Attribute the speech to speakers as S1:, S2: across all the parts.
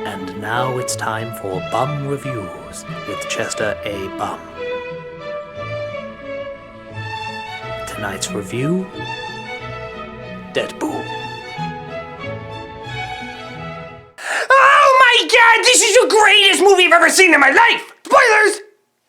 S1: And now it's time for Bum Reviews with Chester A. Bum. Tonight's review, Deadpool.
S2: Oh my god, this is the greatest movie I've ever seen in my life! Spoilers!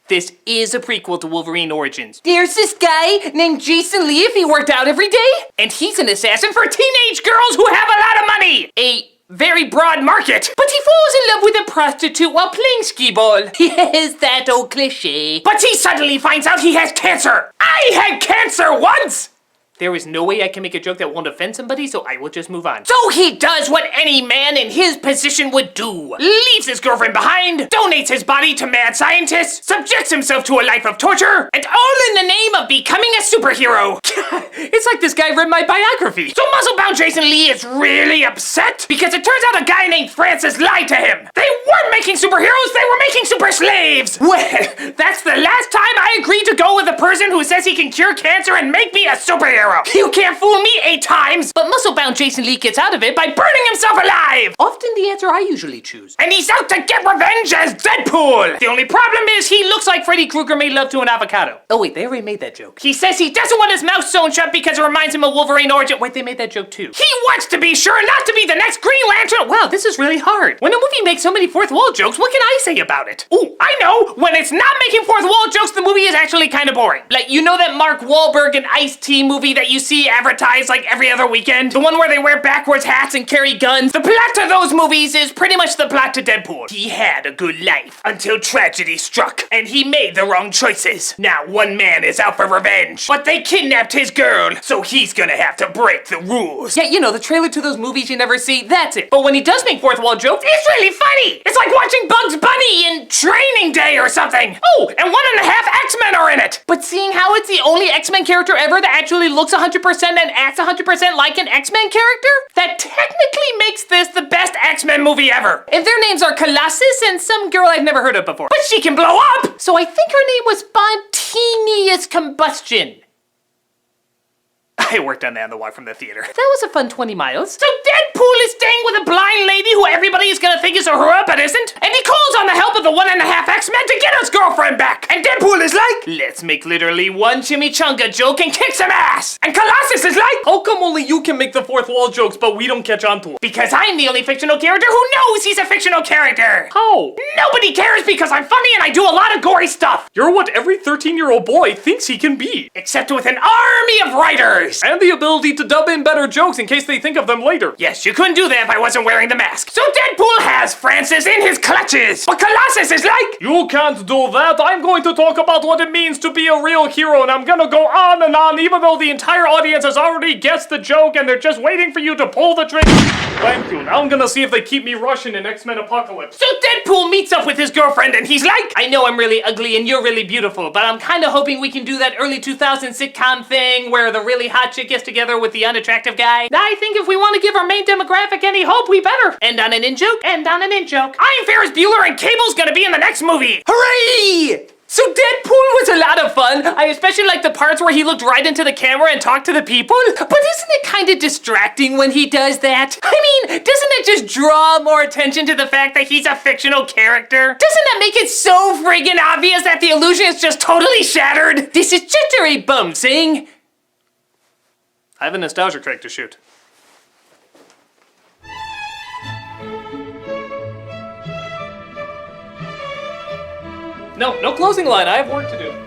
S2: This is a prequel to Wolverine Origins. There's this guy named Jason Lee if he worked out every day, and he's an assassin for teenage girls who have a lot of money! A very broad market. But he falls in love with a prostitute while playing skee-ball. Yes, that old cliche. But he suddenly finds out he has cancer! I had cancer once! There is no way I can make a joke that won't offend somebody, so I will just move on. So he does what any man in his position would do. Leaves his girlfriend behind, donates his body to mad scientists, subjects himself to a life of torture, and all in the name of becoming a superhero. It's like this guy read my biography. So muscle-bound Jason Lee is really upset because it turns out a guy named Francis lied to him. They weren't making superheroes, they were making super slaves. Well, that's the last time I agreed to go with a person who says he can cure cancer and make me a superhero. You can't fool me 8 times! But muscle-bound Jason Lee gets out of it by burning himself alive! Often the answer I usually choose. And he's out to get revenge as Deadpool! The only problem is he looks like Freddy Krueger made love to an avocado. Oh wait, they already made that joke. He says he doesn't want his mouth sewn shut because it reminds him of Wolverine Origin. Wait, they made that joke too. He wants to be sure not to be the next Green Lantern! Wow, this is really hard. When a movie makes so many fourth wall jokes, what can I say about it? Ooh, I know! When it's not making fourth wall jokes, the movie is actually kind of boring. Like, you know that Mark Wahlberg and Ice-T movie that you see advertised like every other weekend? The one where they wear backwards hats and carry guns? The plot to those movies is pretty much the plot to Deadpool. He had a good life until tragedy struck, and he made the wrong choices. Now one man is out for revenge, but they kidnapped his girl, so he's gonna have to break the rules. Yeah, you know, the trailer to those movies you never see, that's it. But when he does make fourth wall jokes, it's really funny! It's like watching Bugs Bunny in Training Day or something! Oh, and 1.5 X-Men are in it! But seeing how it's the only X-Men character ever that actually looks 100% and acts 100% like an X-Men character, that technically makes this the best X-Men movie ever. And their names are Colossus and some girl I've never heard of before. But she can blow up! So I think her name was Spontaneous Combustion. I worked on that on the walk from the theater. That was a fun 20 miles. So Deadpool is staying with a blind lady who everybody is gonna think is a hurrah but isn't? And he calls on the help of the 1.5 X-Men to get his girlfriend back! And Deadpool is like, let's make literally one chimichanga joke and kick some ass! And Colossus is like, how come only you can make the fourth wall jokes but we don't catch on to it? Because I'm the only fictional character who knows he's a fictional character! How? Nobody cares because I'm funny and I do a lot of gory stuff! You're what every 13-year-old boy thinks he can be! Except with an army of writers! And the ability to dub in better jokes in case they think of them later. Yes, you couldn't do that if I wasn't wearing the mask. So Deadpool has Francis in his clutches. But Colossus is like, you can't do that. I'm going to talk about what it means to be a real hero, and I'm gonna go on and on even though the entire audience has already guessed the joke and they're just waiting for you to pull the trigger. Thank you. Now I'm gonna see if they keep me Russian in X-Men Apocalypse. So Deadpool meets up with his girlfriend and he's like, I know I'm really ugly and you're really beautiful, but I'm kind of hoping we can do that early 2000s sitcom thing where the really hot chick gets together with the unattractive guy. I think if we want to give our main demographic any hope, we better end on an in-joke, end on an in-joke. I'm Ferris Bueller and Cable's gonna be in the next movie. Hooray! So Deadpool was a lot of fun. I especially like the parts where he looked right into the camera and talked to the people. But isn't it kind of distracting when he does that? I mean, doesn't it just draw more attention to the fact that he's a fictional character? Doesn't that make it so friggin' obvious that the illusion is just totally shattered? This is Chester A. Bum saying, I have a nostalgia track to shoot. No closing line. I have work to do.